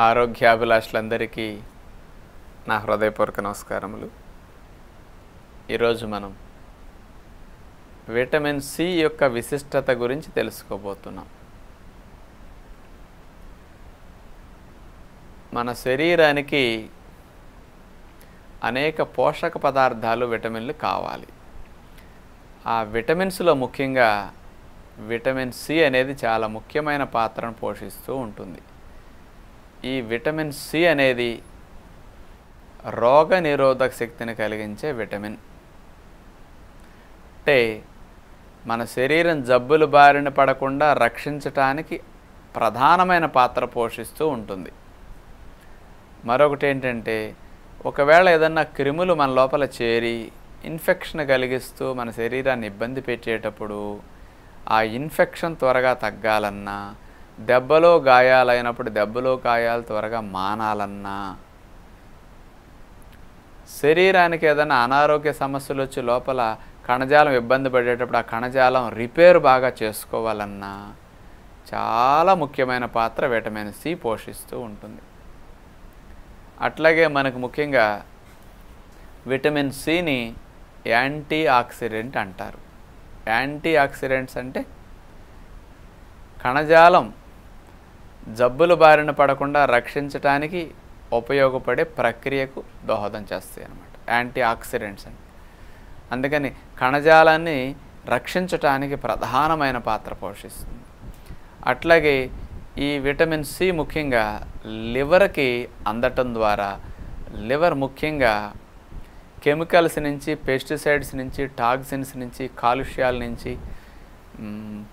ఆరోగ్యాభిలాషులందరికీ నా హృదయపూర్వక నమస్కారములు. ఈరోజు మనం విటమిన్ సి యొక్క విశిష్టత గురించి తెలుసుకోబోతున్నాం. మన శరీరానికి అనేక పోషక పదార్థాలు, విటమిన్లు కావాలి. ఆ విటమిన్స్లో ముఖ్యంగా విటమిన్ సి అనేది చాలా ముఖ్యమైన పాత్రను పోషిస్తూ ఉంటుంది. ఈ విటమిన్ సి అనేది రోగ నిరోధక శక్తిని కలిగించే విటమిన్. అంటే మన శరీరం జబ్బుల బారిన పడకుండా రక్షించటానికి ప్రధానమైన పాత్ర పోషిస్తూ ఉంటుంది. మరొకటి ఏంటంటే, ఒకవేళ ఏదన్నా క్రిములు మన లోపల చేరి ఇన్ఫెక్షన్ కలిగిస్తూ మన శరీరాన్ని ఇబ్బంది పెట్టేటప్పుడు ఆ ఇన్ఫెక్షన్ త్వరగా తగ్గాలన్నా, దెబ్బలో గాయాలైనప్పుడు దెబ్బలో గాయాలు త్వరగా మానాలన్నా, శరీరానికి ఏదైనా అనారోగ్య సమస్యలు వచ్చి లోపల కణజాలం ఇబ్బంది పడేటప్పుడు ఆ కణజాలం రిపేర్ బాగా చేసుకోవాలన్నా చాలా ముఖ్యమైన పాత్ర విటమిన్ సి పోషిస్తూ ఉంటుంది. అట్లాగే మనకు ముఖ్యంగా విటమిన్ సిని యాంటీ ఆక్సిడెంట్ అంటారు. యాంటీ ఆక్సిడెంట్స్ అంటే కణజాలం జబ్బుల బారిన పడకుండా రక్షించటానికి ఉపయోగపడే ప్రక్రియకు దోహదం చేస్తాయి అన్నమాట యాంటీ ఆక్సిడెంట్స్ అంటే. అందుకని కణజాలాన్ని రక్షించటానికి ప్రధానమైన పాత్ర పోషిస్తుంది. అట్లాగే ఈ విటమిన్ సి ముఖ్యంగా లివర్కి అందటం ద్వారా లివర్ ముఖ్యంగా కెమికల్స్ నుంచి, పెస్టిసైడ్స్ నుంచి, టాక్సిన్స్ నుంచి, కాలుష్యాల నుంచి,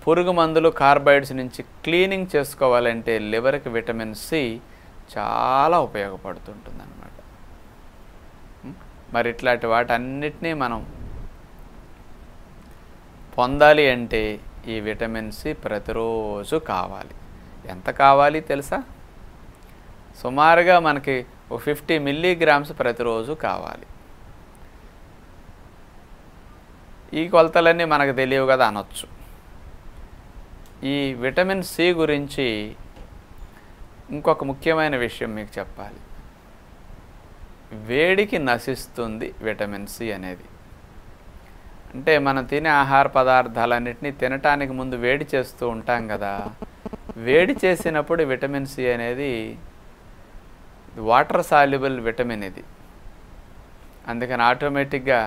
పురుగు మందులు, కార్బైడ్స్ నుంచి క్లీనింగ్ చేసుకోవాలంటే లివర్కి విటమిన్ సి చాలా ఉపయోగపడుతుంటుంది అన్నమాట. మరి ఇట్లాంటి వాటన్నిటినీ మనం పొందాలి అంటే ఈ విటమిన్ సి ప్రతిరోజు కావాలి. ఎంత కావాలి తెలుసా? సుమారుగా మనకి 50 మిల్లీగ్రామ్స్ ప్రతిరోజు కావాలి. ఈ కొలతలన్నీ మనకు తెలియవు కదా అనొచ్చు. ఈ విటమిన్ సి గురించి ఇంకొక ముఖ్యమైన విషయం మీకు చెప్పాలి. వేడికి నశిస్తుంది విటమిన్ సి అనేది. అంటే మనం తినే ఆహార పదార్థాలన్నింటినీ తినటానికి ముందు వేడి చేస్తూ ఉంటాం కదా. వేడి చేసినప్పుడు విటమిన్ సి అనేది వాటర్ సాల్యుబుల్ విటమిన్ ఇది. అందుకని ఆటోమేటిక్గా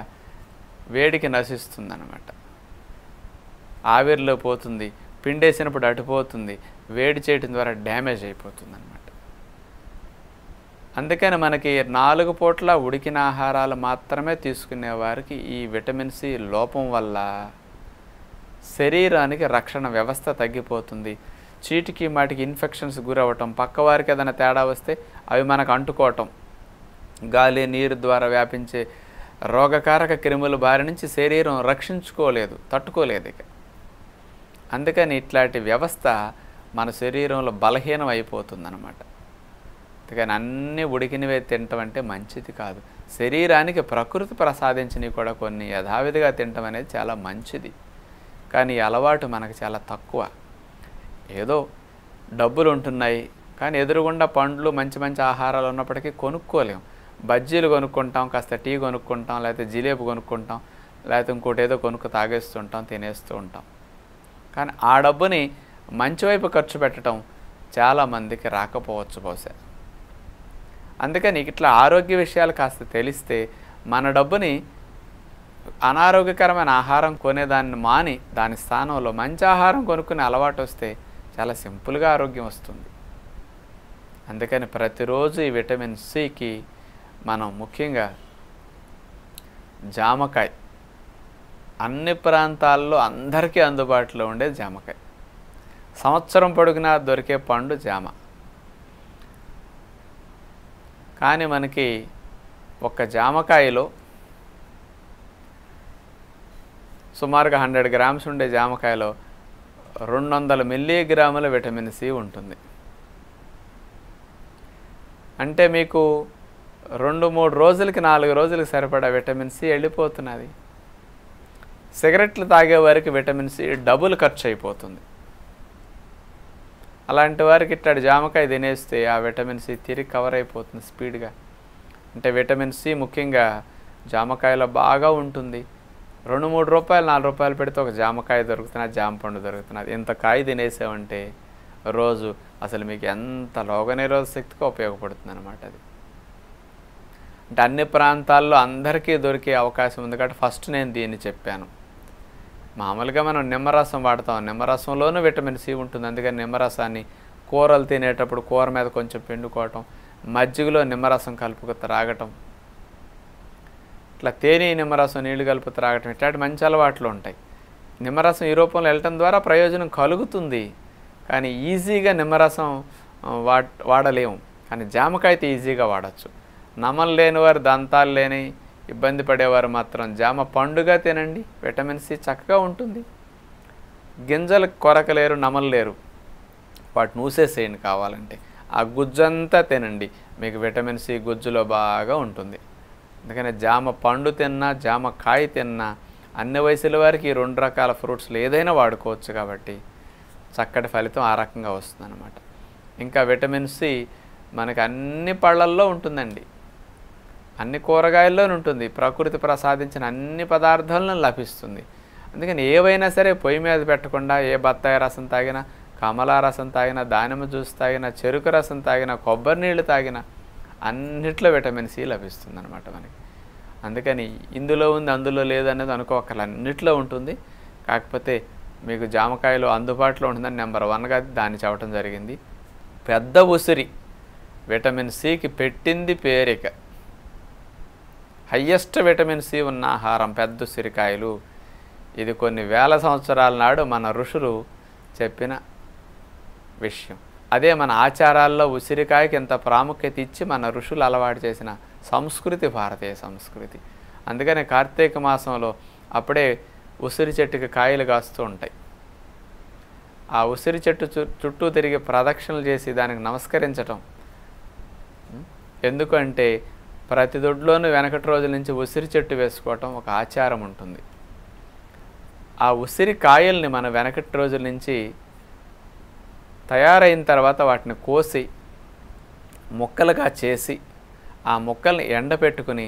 వేడికి నశిస్తుంది అన్నమాట. ఆవిరిలో పోతుంది, పిండేసినప్పుడు అటుపోతుంది, వేడి చేయడం ద్వారా డ్యామేజ్ అయిపోతుంది అన్నమాట. అందుకని మనకి 4 పూట్ల ఉడికిన ఆహారాలు మాత్రమే తీసుకునే వారికి ఈ విటమిన్ సి లోపం వల్ల శరీరానికి రక్షణ వ్యవస్థ తగ్గిపోతుంది. చీటికి మాటికి ఇన్ఫెక్షన్స్ గురవటం, పక్కవారికి ఏదైనా తేడా వస్తే అవి మనకు అంటుకోవటం, గాలి నీరు ద్వారా వ్యాపించే రోగకారక క్రిముల బారి నుంచి శరీరం రక్షించుకోలేదు, తట్టుకోలేదు ఇక. అందుకని ఇట్లాంటి వ్యవస్థ మన శరీరంలో బలహీనం అయిపోతుంది అన్నమాట. అందుకని అన్నీ ఉడికినవే తినటం అంటే మంచిది కాదు. శరీరానికి ప్రకృతి ప్రసాదించినవి కూడా కొన్ని యథావిధిగా తినటం అనేది చాలా మంచిది. కానీ ఈ అలవాటు మనకు చాలా తక్కువ. ఏదో డబ్బులు ఉంటున్నాయి కానీ ఎదురుగుండా పండ్లు, మంచి మంచి ఆహారాలు ఉన్నప్పటికీ కొనుక్కోలేం. బజ్జీలు కొనుక్కుంటాం, కాస్త టీ కొనుక్కుంటాం, లేకపోతే జిలేబీ కొనుక్కుంటాం, లేకపోతే ఇంకోటి ఏదో కొనుక్కు తాగేస్తుంటాం, తినేస్తూ ఉంటాం. కానీ ఆ డబ్బుని మంచి వైపు ఖర్చు పెట్టడం చాలామందికి రాకపోవచ్చు బహుశా. అందుకని ఇట్లా ఆరోగ్య విషయాలు కాస్త తెలిస్తే మన డబ్బుని అనారోగ్యకరమైన ఆహారం కొనేదాన్ని మాని దాని స్థానంలో మంచి ఆహారం కొనుక్కునే అలవాటు వస్తే చాలా సింపుల్గా ఆరోగ్యం వస్తుంది. అందుకని ప్రతిరోజు ఈ విటమిన్ సికి మనం ముఖ్యంగా జామకాయ, అన్ని ప్రాంతాల్లో అందరికీ అందుబాటులో ఉండే జామకాయ, సంవత్సరం పొడుగునా దొరికే పండు జామ. కానీ మనకి ఒక జామకాయలో సుమారుగా 100 గ్రామ్స్ ఉండే జామకాయలో 200 మిల్లీగ్రాముల విటమిన్ సి ఉంటుంది. అంటే మీకు 2-3 రోజులకి 4 రోజులకి సరిపడా విటమిన్ సి వెళ్ళిపోతున్నది. సిగరెట్లు తాగే వారికి విటమిన్ సి డబుల్ ఖర్చు అయిపోతుంది. అలాంటి వారికి ఇట్లాంటి జామకాయ తినేస్తే ఆ విటమిన్ సి తిరిగి కవర్ అయిపోతుంది స్పీడ్గా. అంటే విటమిన్ సి ముఖ్యంగా జామకాయలో బాగా ఉంటుంది. 2-3 రూపాయలు 4 రూపాయలు పెడితే ఒక జామకాయ దొరుకుతున్నది, జామ పండు దొరుకుతున్నది. ఇంత కాయ తినేసామంటే రోజు అసలు మీకు ఎంత రోగనిరోధక శక్తిగా ఉపయోగపడుతుంది అనమాట అది. అంటే అన్ని ప్రాంతాల్లో అందరికీ దొరికే అవకాశం ఉంది కాబట్టి ఫస్ట్ నేను దీన్ని చెప్పాను. మామూలుగా మనం నిమ్మరసం వాడతాం, నిమ్మరసంలోనూ విటమిన్ సి ఉంటుంది. అందుకని నిమ్మరసాన్ని కూరలు తినేటప్పుడు కూర మీద కొంచెం పిండుకోవటం, మజ్జిగలో నిమ్మరసం కలుపుకు త్రాగటం, ఇట్లా తేనె నిమ్మరసం నీళ్లు కలుపు త్రాగటం, ఇట్లాంటి మంచి అలవాట్లు ఉంటాయి. నిమ్మరసం ఈ రూపంలో వెళ్ళటం ద్వారా ప్రయోజనం కలుగుతుంది, కానీ ఈజీగా నిమ్మరసం వాడలేము. కానీ జామకాయ అయితే ఈజీగా వాడచ్చు. నమలు లేని వారు, దంతాలు లేని ఇబ్బంది పడేవారు మాత్రం జామ పండుగా తినండి, విటమిన్ సి చక్కగా ఉంటుంది. గింజలు కొరకలేరు, నమలు లేరు, వాటిని ఊసేసేయండి కావాలంటే. ఆ గుజ్జంతా తినండి, మీకు విటమిన్ సి గుజ్జులో బాగా ఉంటుంది. అందుకని జామ పండు తిన్నా, జామ కాయ తిన్నా అన్ని వయసుల వారికి ఈ 2 రకాల ఫ్రూట్స్లు ఏదైనా వాడుకోవచ్చు కాబట్టి చక్కటి ఫలితం ఆ రకంగా వస్తుందన్నమాట. ఇంకా విటమిన్ సి మనకి అన్ని పళ్ళల్లో ఉంటుందండి, అన్ని కూరగాయల్లోనూ ఉంటుంది, ప్రకృతి ప్రసాదించిన అన్ని పదార్థాలను లభిస్తుంది. అందుకని ఏవైనా సరే పొయ్యి మీద పెట్టకుండా ఏ బత్తాయి రసం తాగినా, కమలా రసం తాగినా, దానిమ్మ జ్యూస్ తాగినా, చెరుకు రసం తాగినా, కొబ్బరి నీళ్ళు తాగినా అన్నిట్లో విటమిన్ సి లభిస్తుంది అనమాట మనకి. అందుకని ఇందులో ఉంది అందులో లేదనేది అనుకోకర్ల, అన్నిట్లో ఉంటుంది. కాకపోతే మీకు జామకాయలు అందుబాటులో ఉంటుందని నెంబర్ 1గా దాన్ని చెప్పడం జరిగింది. పెద్ద ఉసిరి విటమిన్ సికి పెట్టింది పేరిక. హయ్యెస్ట్ విటమిన్ సి ఉన్న ఆహారం పెద్ద ఉసిరికాయలు. ఇది కొన్ని వేల సంవత్సరాల నాడు మన ఋషులు చెప్పిన విషయం. అదే మన ఆచారాల్లో ఉసిరికాయకి ఎంత ప్రాముఖ్యత ఇచ్చి మన ఋషులు అలవాటు చేసిన సంస్కృతి భారతీయ సంస్కృతి. అందుకనే కార్తీక మాసంలో అప్పుడే ఉసిరి చెట్టుకి కాయలు కాస్తూ ఉంటాయి. ఆ ఉసిరి చెట్టు చుట్టూ తిరిగి ప్రదక్షిణలు చేసి దానికి నమస్కరించటం. ఎందుకంటే ప్రతి దొడ్లోనూ వెనకటి రోజుల నుంచి ఉసిరి చెట్టు వేసుకోవటం ఒక ఆచారం ఉంటుంది. ఆ ఉసిరి కాయల్ని మన వెనకటి రోజుల నుంచి తయారైన తర్వాత వాటిని కోసి ముక్కలుగా చేసి ఆ ముక్కల్ని ఎండపెట్టుకుని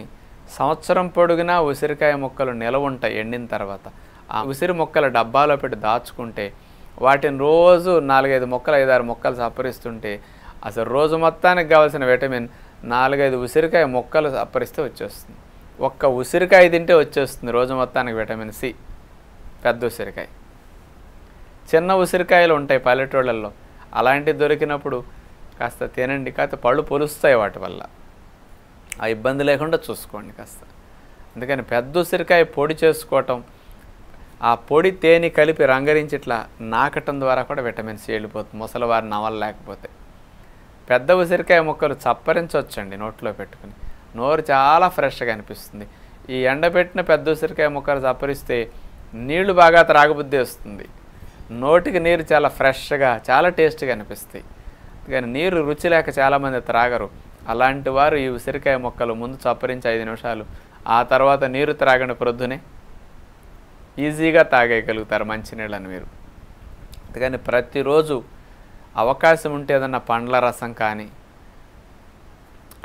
సంవత్సరం పొడుగునా ఉసిరికాయ ముక్కలు నిలవ ఉంటాయి. ఎండిన తర్వాత ఆ ఉసిరి ముక్కల డబ్బాలో పెట్టి దాచుకుంటే వాటిని రోజు 4-5 మొక్కలు 5-6 మొక్కలు సప్పరిస్తుంటే అసలు రోజు మొత్తానికి కావాల్సిన విటమిన్ 4-5 ఉసిరికాయ మొక్కలు సప్పరిస్తే వచ్చేస్తుంది. ఒక్క ఉసిరికాయ తింటే వచ్చేస్తుంది రోజు మొత్తానికి విటమిన్ సి. పెద్ద ఉసిరికాయ, చిన్న ఉసిరికాయలు ఉంటాయి పల్లెటూళ్ళల్లో, అలాంటివి దొరికినప్పుడు కాస్త తినండి. కాస్త పళ్ళు పొలుస్తాయి వాటి వల్ల, ఆ ఇబ్బంది లేకుండా చూసుకోండి కాస్త. అందుకని పెద్ద ఉసిరికాయ పొడి చేసుకోవటం, ఆ పొడి తేనె కలిపి రంగరించి ఇట్లా నాకటం ద్వారా కూడా విటమిన్ సి వెళ్ళిపోతుంది ముసలివారి నవలు లేకపోతే. పెద్ద ఉసిరికాయ ముక్కలు చప్పరించవచ్చండి నోట్లో పెట్టుకుని, నోరు చాలా ఫ్రెష్గా అనిపిస్తుంది. ఈ ఎండబెట్టిన పెద్ద ఉసిరికాయ ముక్కలు చప్పరిస్తే నీళ్లు బాగా త్రాగబుద్ధి వస్తుంది, నోటికి నీరు చాలా ఫ్రెష్గా చాలా టేస్ట్గా అనిపిస్తాయి. కానీ నీరు రుచి లేక చాలామంది త్రాగరు. అలాంటి వారు ఈ ఉసిరికాయ ముక్కలు ముందు చప్పరించి 5 నిమిషాలు, ఆ తర్వాత నీరు త్రాగండి, ప్రొద్దునే ఈజీగా తాగేయగలుగుతారు మంచినీళ్ళని మీరు. అందుకని ప్రతిరోజు అవకాశం ఉంటే ఏదన్నా పండ్ల రసం కానీ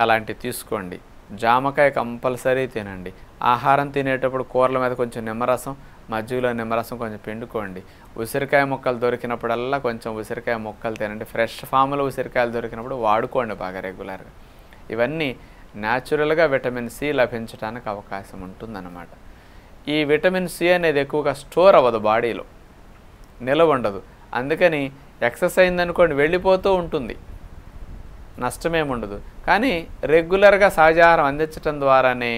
అలాంటివి తీసుకోండి. జామకాయ కంపల్సరీ తినండి. ఆహారం తినేటప్పుడు కూరల మీద కొంచెం నిమ్మరసం, మజ్జిగలో నిమ్మరసం కొంచెం పిండుకోండి. ఉసిరికాయ ముక్కలు దొరికినప్పుడల్లా కొంచెం ఉసిరికాయ ముక్కలు తినండి. ఫ్రెష్ ఫామ్లో ఉసిరికాయలు దొరికినప్పుడు వాడుకోండి బాగా రెగ్యులర్గా. ఇవన్నీ న్యాచురల్గా విటమిన్ సి లభించడానికి అవకాశం ఉంటుందన్నమాట. ఈ విటమిన్ సి అనేది ఎక్కువగా స్టోర్ అవ్వదు, బాడీలో నిలవ ఉండదు. అందుకని ఎక్సర్సైజ్ అయిందనుకోండి వెళ్ళిపోతూ ఉంటుంది, నష్టమేముండదు. కానీ రెగ్యులర్గా సహజాహారం అందించడం ద్వారానే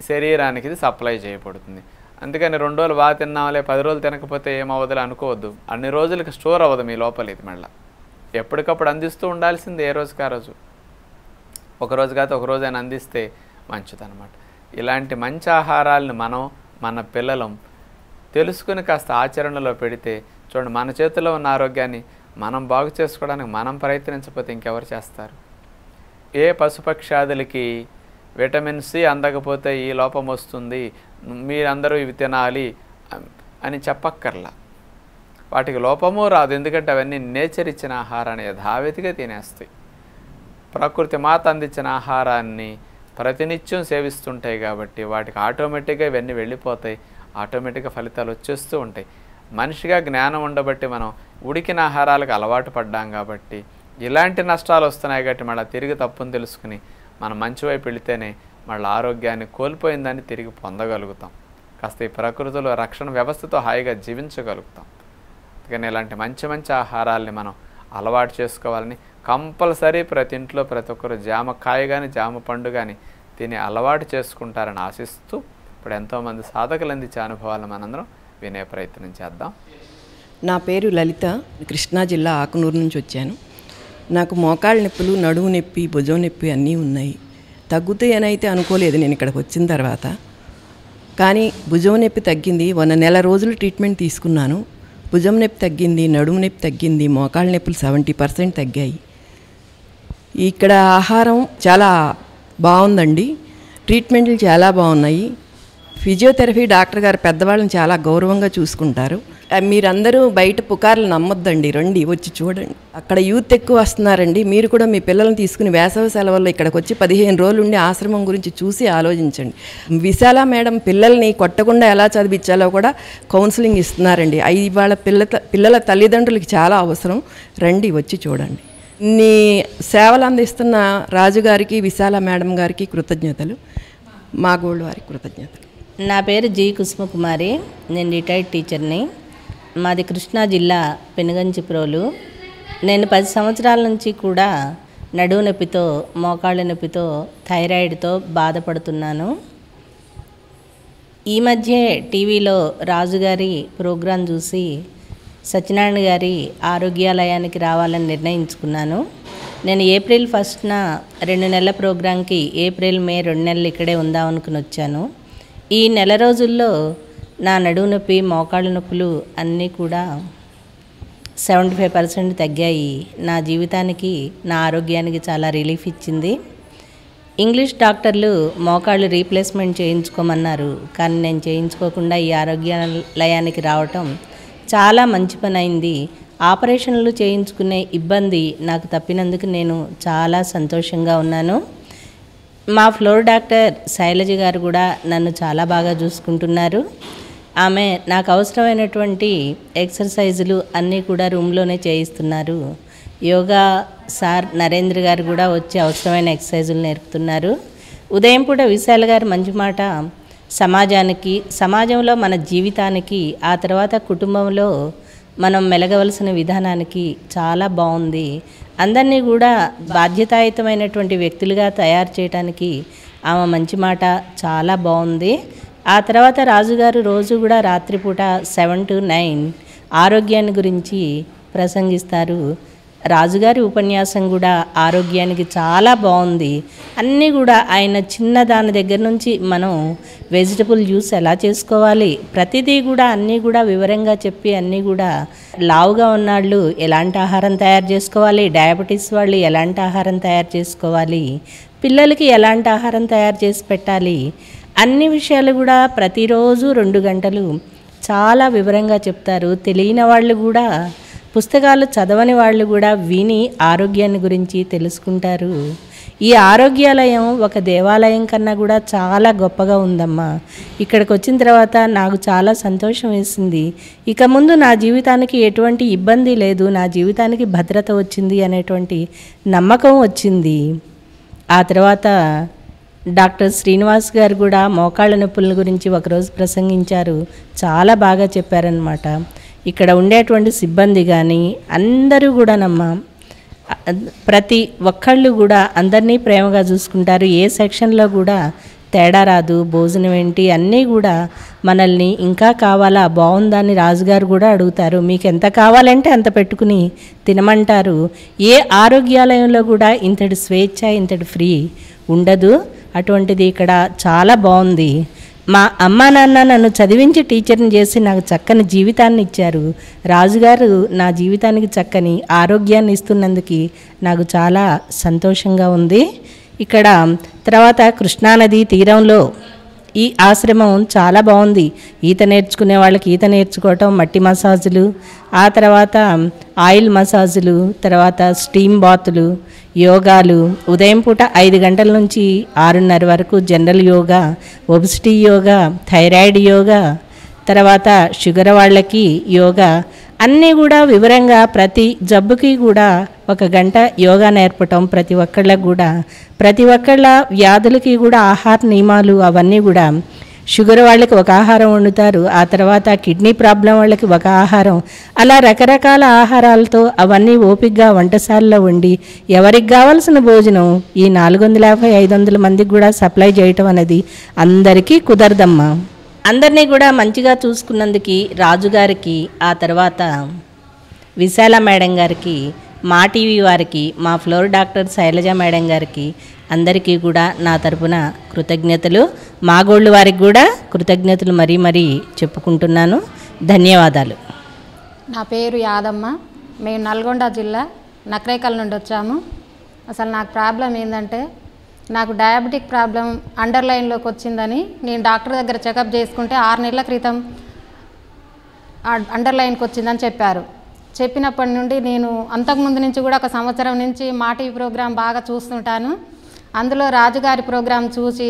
శరీరానికి ఇది సప్లై చేయబడుతుంది. అందుకని 2 రోజులు బాగా తిన్నామలే 10 రోజులు తినకపోతే ఏమవ్వదులే అనుకోవద్దు. అన్ని రోజులకి స్టోర్ అవ్వదు మీ లోపల ఇది. మళ్ళీ ఎప్పటికప్పుడు అందిస్తూ ఉండాల్సింది, ఏ రోజుకి ఆ రోజు. ఒకరోజు కాదు ఒక రోజు అయినా అందిస్తే మంచిదన్నమాట. ఇలాంటి మంచి ఆహారాలను మనం మన పిల్లలం తెలుసుకుని కాస్త ఆచరణలో పెడితే చూడండి, మన చేతిలో ఉన్న ఆరోగ్యాన్ని మనం బాగు చేసుకోవడానికి మనం ప్రయత్నించకపోతే ఇంకెవరు చేస్తారు? ఏ పశుపక్షాదులకి విటమిన్ సి అందకపోతే ఈ లోపం వస్తుంది, మీరందరూ ఇవి తినాలి అని చెప్పక్కర్లా. వాటికి లోపము రాదు. ఎందుకంటే అవన్నీ నేచర్ ఇచ్చిన ఆహారాన్ని యథావిధిగా తినేస్తాయి. ప్రకృతి మాత అందించిన ఆహారాన్ని ప్రతినిత్యం సేవిస్తుంటాయి కాబట్టి వాటికి ఆటోమేటిక్గా ఇవన్నీ వెళ్ళిపోతాయి, ఆటోమేటిక్గా ఫలితాలు వచ్చేస్తూ ఉంటాయి. మనిషిగా జ్ఞానం ఉండబట్టి మనం ఉడికిన ఆహారాలకు అలవాటు పడ్డాం కాబట్టి ఇలాంటి నష్టాలు వస్తున్నాయి. కాబట్టి మళ్ళీ తిరిగి తప్పును తెలుసుకుని మనం మంచి వైపు వెళితేనే మళ్ళీ ఆరోగ్యాన్ని కోల్పోయిందని తిరిగి పొందగలుగుతాం. కాస్త ఈ ప్రకృతిలో రక్షణ వ్యవస్థతో హాయిగా జీవించగలుగుతాం. అందుకని ఇలాంటి మంచి మంచి ఆహారాల్ని మనం అలవాటు చేసుకోవాలని కంపల్సరీ ప్రతి ఇంట్లో ప్రతి ఒక్కరు జామకాయ కానీ జామ పండు కానీ తిని అలవాటు చేసుకుంటారని ఆశిస్తూ ఇప్పుడు ఎంతోమంది సాధకులు అందించే అనుభవాలను మనందరం వినే ప్రయత్నం చేద్దాం. నా పేరు లలిత, కృష్ణా జిల్లా ఆకునూరు నుంచి వచ్చాను. నాకు మోకాళ్ళ నొప్పులు, నడుము నొప్పి, భుజం నొప్పి అన్నీ ఉన్నాయి. తగ్గుతాయని అయితే అనుకోలేదు నేను ఇక్కడికి వచ్చిన తర్వాత. కానీ భుజం నొప్పి తగ్గింది. నెల రోజులు ట్రీట్మెంట్ తీసుకున్నాను. భుజం నొప్పి తగ్గింది, నడుము నొప్పి తగ్గింది, మోకాళ్ళ నొప్పులు 70% తగ్గాయి. ఇక్కడ ఆహారం చాలా బాగుందండి, ట్రీట్మెంట్లు చాలా బాగున్నాయి. ఫిజియోథెరపీ డాక్టర్ గారు పెద్దవాళ్ళని చాలా గౌరవంగా చూసుకుంటారు. మీరందరూ బయట పుకార్లు నమ్మొద్దండి, రండి వచ్చి చూడండి. అక్కడ యూత్ ఎక్కువ వస్తున్నారండి. మీరు కూడా మీ పిల్లల్ని తీసుకుని వేసవి సెలవుల్లో ఇక్కడికి వచ్చి 15 రోజులు ఉండి ఆశ్రమం గురించి చూసి ఆలోచించండి. విశాల మేడం పిల్లల్ని కొట్టకుండా ఎలా చదివించాలో కూడా కౌన్సిలింగ్ ఇస్తున్నారండి. అవి వాళ్ళ పిల్లల తల్లిదండ్రులకి చాలా అవసరం. రండి వచ్చి చూడండి. ఇన్ని సేవలు అందిస్తున్న రాజుగారికి, విశాల మేడం గారికి కృతజ్ఞతలు, మా గోల్డ్ వారికి కృతజ్ఞతలు. నా పేరు జి కుసుమకుమారి, నేను రిటైర్డ్ టీచర్ని. మాది కృష్ణా జిల్లా పెనుగంచిప్రోలు. నేను 10 సంవత్సరాల నుంచి కూడా నడుము నొప్పితో, మోకాళ్ళ నొప్పితో, థైరాయిడ్తో బాధపడుతున్నాను. ఈ మధ్య టీవీలో రాజుగారి ప్రోగ్రాం చూసి సత్యనారాయణ గారి ఆరోగ్యాలయానికి రావాలని నిర్ణయించుకున్నాను. నేను ఏప్రిల్ 1న 2 నెలల ప్రోగ్రాంకి ఏప్రిల్, మే 2 నెలలు ఇక్కడే ఉందామనుకుని వచ్చాను. ఈ నెల రోజుల్లో నా నడుము నొప్పి, మోకాళ్ళ నొప్పులు అన్నీ కూడా 75% తగ్గాయి. నా జీవితానికి, నా ఆరోగ్యానికి చాలా రిలీఫ్ ఇచ్చింది. ఇంగ్లీష్ డాక్టర్లు మోకాళ్ళు రీప్లేస్మెంట్ చేయించుకోమన్నారు. కానీ నేను చేయించుకోకుండా ఈ ఆరోగ్యాలయానికి రావటం చాలా మంచి పని అయింది. ఆపరేషన్లు చేయించుకునే ఇబ్బంది నాకు తప్పినందుకు నేను చాలా సంతోషంగా ఉన్నాను. మా ఫ్లోర్ డాక్టర్ శైలజ గారు కూడా నన్ను చాలా బాగా చూసుకుంటున్నారు. ఆమె నాకు అవసరమైనటువంటి ఎక్సర్సైజులు అన్నీ కూడా రూమ్లోనే చేయిస్తున్నారు. యోగా సార్ నరేంద్ర గారు కూడా వచ్చి అవసరమైన ఎక్సర్సైజులు నేర్పుతున్నారు. ఉదయం పూట విశాల్ గారు మంచి మాట సమాజానికి, సమాజంలో మన జీవితానికి, ఆ తర్వాత కుటుంబంలో మనం మెలగవలసిన విధానానికి చాలా బాగుంది. అందరినీ కూడా బాధ్యతాయుతమైనటువంటి వ్యక్తులుగా తయారు చేయడానికి ఆమె మంచి మాట చాలా బాగుంది. ఆ తర్వాత రాజుగారు రోజు కూడా రాత్రిపూట 7 to 9 ఆరోగ్యాన్ని గురించి ప్రసంగిస్తారు. రాజుగారి ఉపన్యాసం కూడా ఆరోగ్యానికి చాలా బాగుంది. అన్నీ కూడా ఆయన చిన్న దాని దగ్గర నుంచి మనం వెజిటబుల్ జ్యూస్ ఎలా చేసుకోవాలి, ప్రతిదీ కూడా అన్నీ కూడా వివరంగా చెప్పి, అన్నీ కూడా లావుగా ఉన్నాళ్ళు ఎలాంటి ఆహారం తయారు చేసుకోవాలి, డయాబెటీస్ వాళ్ళు ఎలాంటి ఆహారం తయారు చేసుకోవాలి, పిల్లలకి ఎలాంటి ఆహారం తయారు చేసి పెట్టాలి, అన్ని విషయాలు కూడా ప్రతిరోజు 2 గంటలు చాలా వివరంగా చెప్తారు. తెలియని వాళ్ళు కూడా, పుస్తకాలు చదవని వాళ్ళు కూడా విని ఆరోగ్యాన్ని గురించి తెలుసుకుంటారు. ఈ ఆరోగ్యాలయం ఒక దేవాలయం కన్నా కూడా చాలా గొప్పగా ఉందమ్మా. ఇక్కడికి వచ్చిన తర్వాత నాకు చాలా సంతోషం వేసింది. ఇక ముందు నా జీవితానికి ఎటువంటి ఇబ్బంది లేదు, నా జీవితానికి భద్రత వచ్చింది అనేటువంటి నమ్మకం వచ్చింది. ఆ తర్వాత డాక్టర్ శ్రీనివాస్ గారు కూడా మోకాళ్ళ నొప్పుల గురించి ఒకరోజు ప్రసంగించారు. చాలా బాగా చెప్పారనమాట. ఇక్కడ ఉండేటువంటి సిబ్బంది కానీ అందరూ కూడానమ్మా, ప్రతి ఒక్కళ్ళు కూడా అందరినీ ప్రేమగా చూసుకుంటారు. ఏ సెక్షన్లో కూడా తేడా రాదు. భోజనం ఏంటి అన్నీ కూడా మనల్ని ఇంకా కావాలా, బాగుందని రాజుగారు కూడా అడుగుతారు. మీకు ఎంత కావాలంటే అంత పెట్టుకుని తినమంటారు. ఏ ఆరోగ్యాలయంలో కూడా ఇంతటి స్వేచ్ఛ, ఇంతటి ఫ్రీ ఉండదు. అటువంటిది ఇక్కడ చాలా బాగుంది. మా అమ్మ నాన్న నన్ను చదివించి టీచర్ని చేసి నాకు చక్కని జీవితాన్ని ఇచ్చారు. రాజుగారు నా జీవితానికి చక్కని ఆరోగ్యాన్ని ఇస్తున్నందుకు నాకు చాలా సంతోషంగా ఉంది. ఇక్కడ తర్వాత కృష్ణానది తీరంలో ఈ ఆశ్రమం చాలా బాగుంది. ఈత నేర్చుకునే వాళ్ళకి ఈత నేర్చుకోవటం, మట్టి మసాజులు, ఆ తర్వాత ఆయిల్ మసాజులు, తర్వాత స్టీమ్ బాతులు, యోగాలు, ఉదయం పూట 5 గంటల నుంచి 6:30 వరకు general yoga, obesity yoga, thyroid yoga, తర్వాత షుగర్ వాళ్ళకి యోగా, అన్నీ కూడా వివరంగా ప్రతి జబ్బుకి కూడా 1 గంట యోగా నేర్పటం, ప్రతి ఒక్కళ్ళ వ్యాధులకి కూడా ఆహార నియమాలు అవన్నీ కూడా. షుగర్ వాళ్ళకి ఒక ఆహారం వండుతారు, ఆ తర్వాత కిడ్నీ ప్రాబ్లం వాళ్ళకి ఒక ఆహారం, అలా రకరకాల ఆహారాలతో అవన్నీ ఓపికగా వంటశాలలో వండి ఎవరికి కావాల్సిన భోజనం ఈ 450-500 మందికి కూడా సప్లై చేయటం అనేది అందరికీ కుదరదమ్మా. అందరినీ కూడా మంచిగా చూసుకున్నందుకు రాజుగారికి, ఆ తర్వాత విశాల మేడం గారికి, మా టీవీ వారికి, మా ఫ్లోర్ డాక్టర్ శైలజ మేడం గారికి అందరికీ కూడా నా తరపున కృతజ్ఞతలు, మా గోళ్ళు వారికి కూడా కృతజ్ఞతలు మరీ చెప్పుకుంటున్నాను. ధన్యవాదాలు. నా పేరు యాదమ్మ. మేము నల్గొండ జిల్లా నకరేకల్ నుండి వచ్చాము. అసలు నాకు ప్రాబ్లం ఏంటంటే, నాకు డయాబెటిక్ ప్రాబ్లం అండర్లైన్లోకి వచ్చిందని నేను డాక్టర్ దగ్గర చెకప్ చేసుకుంటే 6 నెలల క్రితం అండర్లైన్కి వచ్చిందని చెప్పారు. చెప్పినప్పటి నుండి నేను అంతకుముందు నుంచి కూడా 1 సంవత్సరం నుంచి మా టీవీ ప్రోగ్రాం బాగా చూస్తుంటాను. అందులో రాజుగారి ప్రోగ్రాం చూసి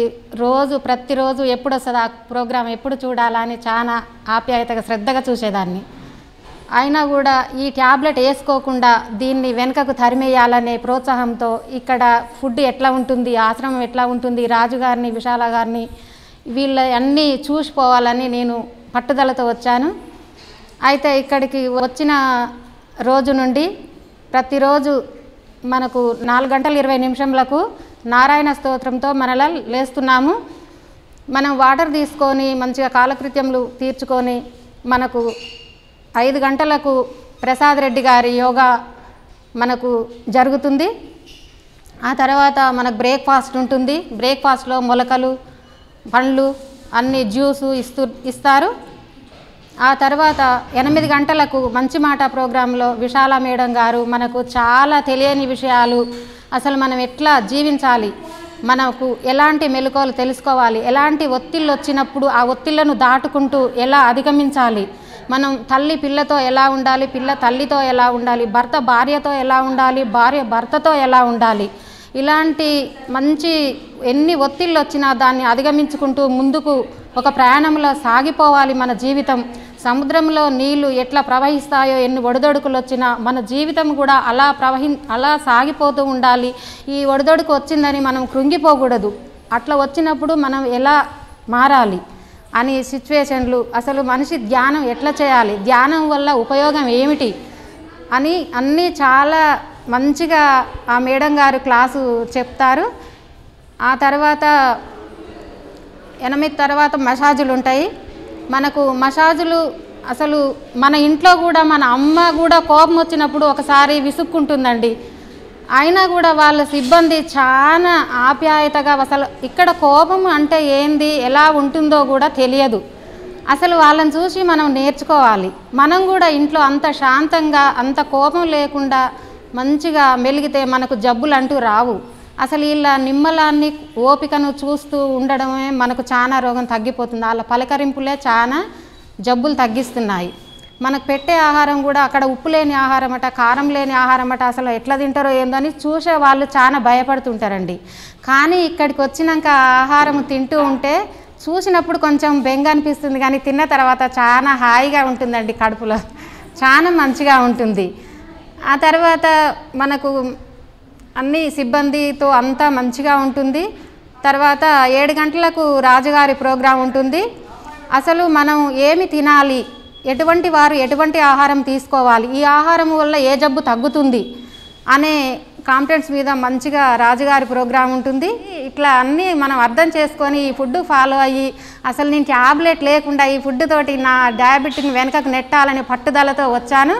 ప్రతిరోజు ఎప్పుడు వస్తుంది ఆ ప్రోగ్రాం, ఎప్పుడు చూడాలని చాలా ఆప్యాయతగా శ్రద్ధగా చూసేదాన్ని. అయినా కూడా ఈ ట్యాబ్లెట్ వేసుకోకుండా దీన్ని వెనుకకు తరిమేయాలనే ప్రోత్సాహంతో ఇక్కడ ఫుడ్ ఎట్లా ఉంటుంది, ఆశ్రమం ఎట్లా ఉంటుంది, రాజుగారిని, విశాల గారిని వీళ్ళ అన్నీ చూసిపోవాలని నేను పట్టుదలతో వచ్చాను. అయితే ఇక్కడికి వచ్చిన రోజు నుండి ప్రతిరోజు మనకు 4:20 నారాయణ స్తోత్రంతో మనలా లేస్తున్నాము. మనం వాటర్ తీసుకొని మంచిగా కాలకృత్యములు తీర్చుకొని మనకు 5 గంటలకు ప్రసాద్ రెడ్డి గారి యోగా మనకు జరుగుతుంది. ఆ తర్వాత మనకు బ్రేక్ఫాస్ట్ ఉంటుంది. బ్రేక్ఫాస్ట్లో మొలకలు, పండ్లు, అన్ని జ్యూసు ఇస్తారు. ఆ తర్వాత 8 గంటలకు మంచి మాట ప్రోగ్రాంలో విశాల మేడం గారు మనకు చాలా తెలియని విషయాలు, అసలు మనం ఎట్లా జీవించాలి, మనకు ఎలాంటి మెలకువలు తెలుసుకోవాలి, ఎలాంటి ఒత్తిళ్ళు వచ్చినప్పుడు ఆ ఒత్తిళ్లను దాటుకుంటూ ఎలా అధిగమించాలి, మనం తల్లి పిల్లతో ఎలా ఉండాలి, పిల్ల తల్లితో ఎలా ఉండాలి, భర్త భార్యతో ఎలా ఉండాలి, భార్య భర్తతో ఎలా ఉండాలి, ఇలాంటి మంచి ఎన్ని ఒత్తిళ్ళు వచ్చినా దాన్ని అధిగమించుకుంటూ ముందుకు ఒక ప్రయాణంలో సాగిపోవాలి. మన జీవితం సముద్రంలో నీళ్లు ఎట్లా ప్రవహిస్తాయో, ఎన్ని ఒడిదొడుకులు వచ్చినా మన జీవితం కూడా అలా సాగిపోతూ ఉండాలి. ఈ ఒడిదొడుకు వచ్చిందని మనం కృంగిపోకూడదు. అట్లా వచ్చినప్పుడు మనం ఎలా మారాలి అని సిచ్యువేషన్లు, అసలు మనిషి ధ్యానం ఎట్లా చేయాలి, ధ్యానం వల్ల ఉపయోగం ఏమిటి అని అన్నీ చాలా మంచిగా ఆ మేడం గారు క్లాసు చెప్తారు. ఆ తర్వాత 8 తర్వాత మసాజులు ఉంటాయి. మనకు మసాజులు అసలు మన ఇంట్లో కూడా మన అమ్మ కూడా కోపం వచ్చినప్పుడు ఒకసారి విసుక్కుంటుందండి. అయినా కూడా వాళ్ళ సిబ్బంది చాలా ఆప్యాయతగా, అసలు ఇక్కడ కోపం అంటే ఏంది, ఎలా ఉంటుందో కూడా తెలియదు. అసలు వాళ్ళని చూసి మనం నేర్చుకోవాలి. మనం కూడా ఇంట్లో అంత శాంతంగా, అంత కోపం లేకుండా మంచిగా మెలిగితే మనకు జబ్బులు అంటూ రావు. అసలు ఇలా నిమ్మలాన్ని, ఓపికను చూస్తూ ఉండడమే మనకు చాలా రోగం తగ్గిపోతుంది. వాళ్ళ పలకరింపులే చాలా జబ్బులు తగ్గిస్తున్నాయి. మనకు పెట్టే ఆహారం కూడా అక్కడ ఉప్పు లేని ఆహారం అట, కారం లేని ఆహారం అట, అసలు ఎట్లా తింటారో ఏందని చూసే వాళ్ళు చాలా భయపడుతుంటారండి. కానీ ఇక్కడికి వచ్చినాక ఆహారం తింటూ ఉంటే చూసినప్పుడు కొంచెం బెంగ అనిపిస్తుంది, కానీ తిన్న తర్వాత చాలా హాయిగా ఉంటుందండి, కడుపులో చాలా మంచిగా ఉంటుంది. ఆ తర్వాత మనకు అన్ని సిబ్బందితో అంతా మంచిగా ఉంటుంది. తర్వాత 7 గంటలకు రాజుగారి ప్రోగ్రాం ఉంటుంది. అసలు మనం ఏమి తినాలి, ఎటువంటి వారు ఎటువంటి ఆహారం తీసుకోవాలి, ఈ ఆహారం వల్ల ఏ జబ్బు తగ్గుతుంది అనే కాంపిటెన్స్ మీద మంచిగా రాజుగారి ప్రోగ్రాం ఉంటుంది. ఇట్లా అన్నీ మనం అర్థం చేసుకొని ఈ ఫుడ్ ఫాలో అయ్యి, అసలు నేను ట్యాబ్లెట్ లేకుండా ఈ ఫుడ్ తోటి నా డయాబెటిక్ని వెనకకు నెట్టాలని పట్టుదలతో వచ్చాను.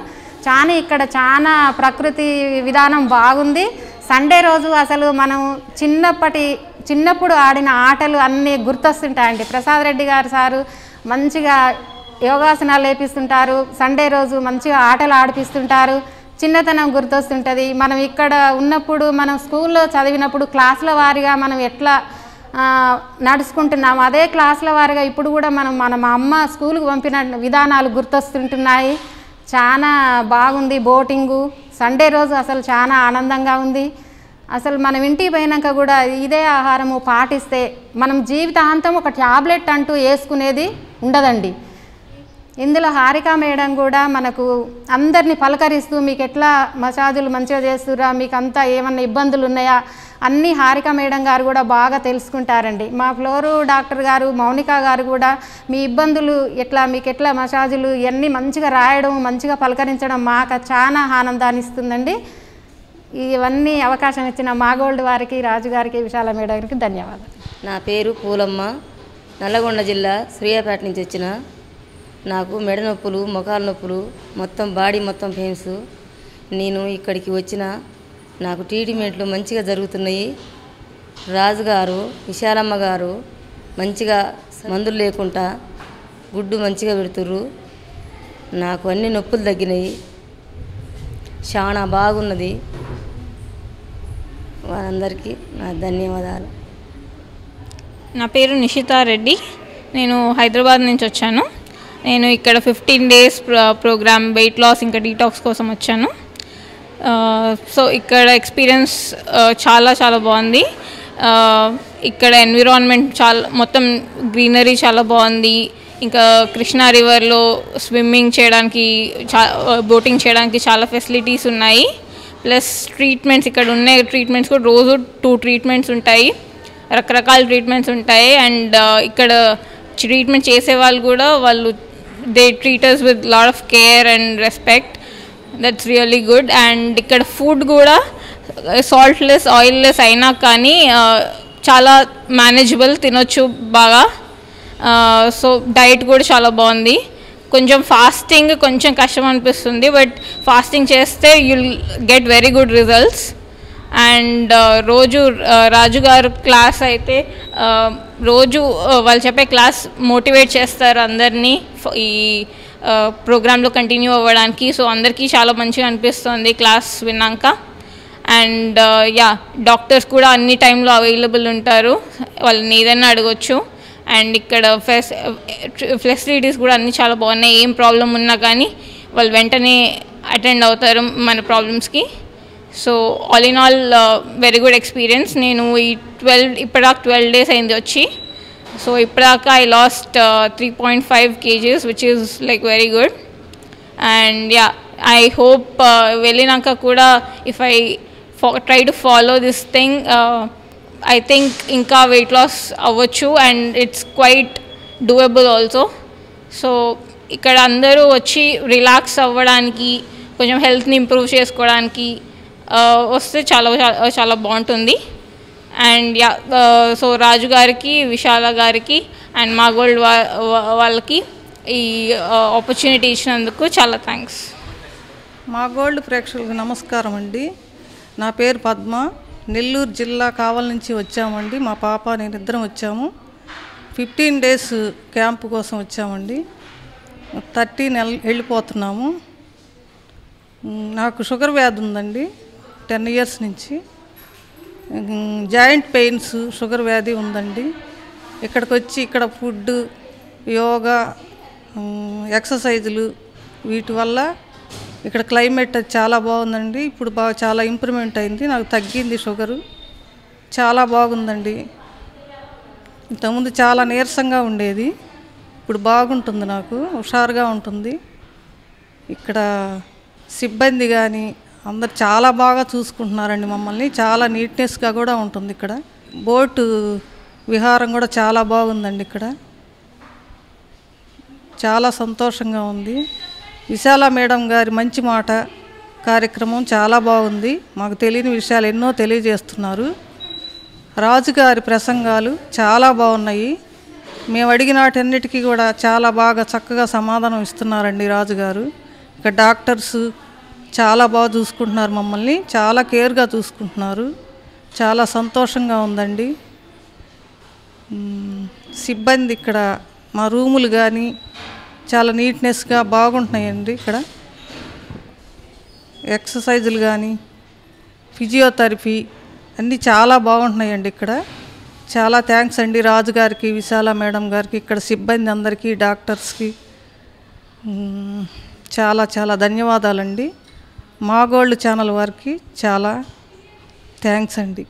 ఇక్కడ చాలా ప్రకృతి విధానం బాగుంది. సండే రోజు అసలు మనం చిన్నప్పుడు ఆడిన ఆటలు అన్నీ గుర్తొస్తుంటాయండి. ప్రసాద్ రెడ్డి గారు సారు మంచిగా యోగాసనాలు వేపిస్తుంటారు. సండే రోజు మంచిగా ఆటలు ఆడిపిస్తుంటారు. చిన్నతనం గుర్తొస్తుంటుంది. మనం ఇక్కడ ఉన్నప్పుడు, మనం స్కూల్లో చదివినప్పుడు క్లాసుల వారీగా మనం ఎట్లా నడుచుకుంటున్నాము. అదే క్లాసుల వారిగా ఇప్పుడు కూడా మా అమ్మ స్కూల్కి పంపిన విధానాలు గుర్తొస్తుంటున్నాయి. చాలా బాగుంది. బోటింగు సండే రోజు అసలు చాలా ఆనందంగా ఉంది. అసలు మనం ఇంటికి పోయినాక కూడా ఇదే ఆహారము పాటిస్తే మనం జీవితాంతం ఒక ట్యాబ్లెట్ అంటూ వేసుకునేది ఉండదండి. ఇందులో హారిక మేడం కూడా మనకు అందరినీ పలకరిస్తూ మీకు ఎట్లా మసాజులు మంచిగా చేస్తురా, మీకు అంతా ఏమన్నా ఇబ్బందులు ఉన్నాయా అన్నీ హారిక మేడం గారు కూడా బాగా తెలుసుకుంటారండి. మా ఫ్లోరు డాక్టర్ గారు మౌనిక గారు కూడా మీ ఇబ్బందులు ఎట్లా, మీకు ఎట్లా మసాజులు ఇవన్నీ మంచిగా రాయడం, మంచిగా పలకరించడం మాకు చాలా ఆనందాన్ని ఇస్తుందండి. ఇవన్నీ అవకాశం ఇచ్చిన మాగోల్డ్ వారికి, రాజుగారికి, విశాల మేడం గారికి ధన్యవాదాలు. నా పేరు పూలమ్మ, నల్లగొండ జిల్లా సూర్యాపేట నుంచి వచ్చిన. నాకు మెడ నొప్పులు, మొఖాల నొప్పులు, మొత్తం బాడీ మొత్తం పెయిన్స్. నేను ఇక్కడికి వచ్చిన నాకు ట్రీట్మెంట్లు మంచిగా జరుగుతున్నాయి. రాజుగారు, విశాలమ్మ గారు మంచిగా మందులు లేకుండా గుడ్డు మంచిగా పెడుతుర్రు. నాకు అన్ని నొప్పులు తగ్గినాయి. చాలా బాగున్నది. వారందరికీ నా ధన్యవాదాలు. నా పేరు నిషితా రెడ్డి. నేను హైదరాబాద్ నుంచి వచ్చాను. నేను ఇక్కడ 15 days ప్రోగ్రామ్ వెయిట్ లాస్ ఇంకా డీటాక్స్ కోసం వచ్చాను. సో ఇక్కడ ఎక్స్పీరియన్స్ చాలా చాలా బాగుంది. ఇక్కడ ఎన్విరాన్మెంట్ చాలా మొత్తం గ్రీనరీ చాలా బాగుంది. ఇంకా కృష్ణా రివర్లో స్విమ్మింగ్ చేయడానికి, బోటింగ్ చేయడానికి చాలా ఫెసిలిటీస్ ఉన్నాయి. ప్లస్ ట్రీట్మెంట్స్ ఇక్కడ ఉన్న ట్రీట్మెంట్స్ కూడా రోజు 2 ట్రీట్మెంట్స్ ఉంటాయి. రకరకాల ట్రీట్మెంట్స్ ఉంటాయి. అండ్ ఇక్కడ ట్రీట్మెంట్ చేసే వాళ్ళు కూడా they treat us with lot of care and respect. That's really good. And ఇక్కడ ఫుడ్ కూడా సాల్ట్లెస్, ఆయిల్లెస్ అయినా కానీ చాలా మేనేజబుల్, తినొచ్చు బాగా. సో డైట్ కూడా చాలా బాగుంది. కొంచెం ఫాస్టింగ్ కొంచెం కష్టం అనిపిస్తుంది, బట్ ఫాస్టింగ్ చేస్తే you'll get very good results. And రోజు రాజుగారు క్లాస్ అయితే రోజు వాళ్ళు చెప్పే క్లాస్ మోటివేట్ చేస్తారు అందరినీ ఈ ప్రోగ్రాంలో కంటిన్యూ అవ్వడానికి. సో అందరికీ చాలా మంచిగా అనిపిస్తుంది క్లాస్ విన్నాక. అండ్ డాక్టర్స్ కూడా అన్ని టైంలో అవైలబుల్ ఉంటారు, వాళ్ళని ఏదైనా అడగొచ్చు. అండ్ ఇక్కడ ఫెసిలిటీస్ కూడా అన్నీ చాలా బాగున్నాయి. ఏం ప్రాబ్లం ఉన్నా కానీ వాళ్ళు వెంటనే అటెండ్ అవుతారు మన ప్రాబ్లమ్స్కి. So all in all very good experience. నేను ఇప్పటిదాకా 12 days అయింది వచ్చి. సో ఇప్పటిదాకా I lost 3.5 kgs which is like very good. And I hope వెళ్ళినాక కూడా if I try to follow this thing, I think ఇంకా వెయిట్ లాస్ అవ్వచ్చు. And it's quite doable also. So ఇక్కడ అందరూ వచ్చి రిలాక్స్ అవ్వడానికి, కొంచెం హెల్త్ని ఇంప్రూవ్ చేసుకోవడానికి వస్తే చాలా చాలా బాగుంటుంది. అండ్ సో రాజు గారికి, విశాల గారికి అండ్ మాగోల్డ్ వాళ్ళకి ఈ ఆపర్చునిటీ ఇచ్చినందుకు చాలా థ్యాంక్స్. మాగోల్డ్ ప్రేక్షకులకు నమస్కారం అండి. నా పేరు పద్మ, నెల్లూరు జిల్లా కావలి నుంచి వచ్చామండి. మా పాప నేను ఇద్దరం వచ్చాము. 15 days క్యాంపు కోసం వచ్చామండి. 13 వెళ్ళిపోతున్నాము. నాకు షుగర్ వ్యాధి ఉందండి 10 years నుంచి. జాయింట్ పెయిన్స్, షుగర్ వ్యాధి ఉందండి. ఇక్కడికి వచ్చి ఇక్కడ ఫుడ్, యోగా, ఎక్సర్సైజులు వీటి వల్ల ఇక్కడ క్లైమేట్ చాలా బాగుందండి. ఇప్పుడు చాలా ఇంప్రూవ్మెంట్ అయింది. నాకు తగ్గింది షుగరు, చాలా బాగుందండి. ఇంతకుముందు చాలా నీరసంగా ఉండేది, ఇప్పుడు బాగుంటుంది, నాకు హుషారుగా ఉంటుంది. ఇక్కడ సిబ్బంది కానీ అందరు చాలా బాగా చూసుకుంటున్నారండి మమ్మల్ని. చాలా నీట్నెస్గా కూడా ఉంటుంది ఇక్కడ. బోటు విహారం కూడా చాలా బాగుందండి. ఇక్కడ చాలా సంతోషంగా ఉంది. విశాల మేడం గారి మంచి మాట కార్యక్రమం చాలా బాగుంది. మాకు తెలియని విషయాలు ఎన్నో తెలియజేస్తున్నారు. రాజుగారి ప్రసంగాలు చాలా బాగున్నాయి. మేము అడిగిన వాటన్నిటికీ కూడా చాలా బాగా చక్కగా సమాధానం ఇస్తున్నారండి రాజుగారు. ఇక డాక్టర్స్ చాలా బాగా చూసుకుంటున్నారు మమ్మల్ని, చాలా కేర్గా చూసుకుంటున్నారు. చాలా సంతోషంగా ఉందండి. సిబ్బంది ఇక్కడ మా రూములు కానీ చాలా నీట్నెస్గా బాగుంటున్నాయండి. ఇక్కడ ఎక్సర్సైజులు కానీ ఫిజియోథెరపీ అన్నీ చాలా బాగుంటున్నాయండి. ఇక్కడ చాలా థ్యాంక్స్ అండి రాజు గారికి, విశాల మేడం గారికి, ఇక్కడ సిబ్బంది అందరికీ, డాక్టర్స్కి చాలా చాలా ధన్యవాదాలండి. మా గోల్డ్ ఛానల్ వారికి చాలా థ్యాంక్స్ అండి.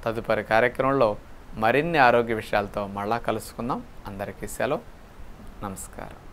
తదుపరి కార్యక్రమంలో మరిన్ని ఆరోగ్య విషయాలతో మళ్ళా కలుసుకుందాం. అందరికీ సెలవు. నమస్కారం.